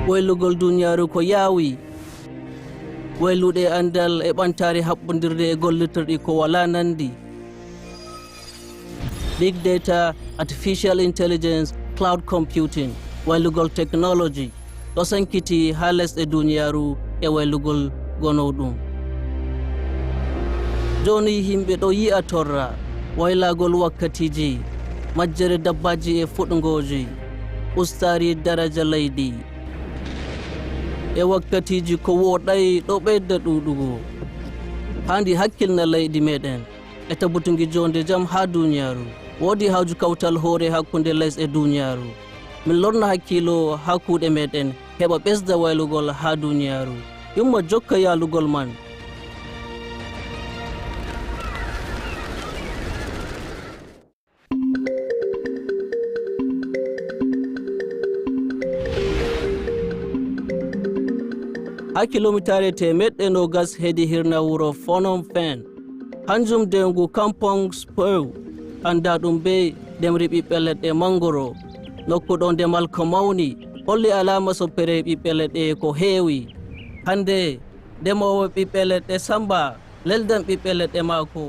waylugol duuniyaaru ko yaawi wayluɗe andal e ɓantaare haɓɓondirde e gollitorɗi ko wala nandi. Big data, artificial intelligence, cloud computing, waylugol technology ɗo sankiti ha lesɗe duuniyaaru e waylugol gonowɗum. Joni himɓe ɗo yi'a torra waylagol wakkatiji, majjere dabbaji e fuɗgoji, ustari daraja leydi e wakkatiji ko woɗay ɗo ɓeyda ɗuɗugo. Handi hakkilna leydi meɗen e tabbutungi jonde jam ha duuniyaaru. Woodi hawju kawtal hoore hakkunde les e duuniyaaru. Min lorna hakkilo ha kuuɗe meɗen heɓa ɓesda waylugol ha duuniyaaru. Yumma jokka yaalugol man. Ha kilomitare temeɗɗe nogas hedi hirna wuro Phnom Penh. Hanjum dengu kampong Speu anda ɗum be demri ɓiɓɓe leɗɗe mangoro. Nokkuɗo ndemal ko mawni holli alama soppere ɓiɓɓe leɗɗe ko heewi. Hande ndemowo ɓiɓɓe leɗɗe Samba leldan ɓiɓɓe leɗɗe maako.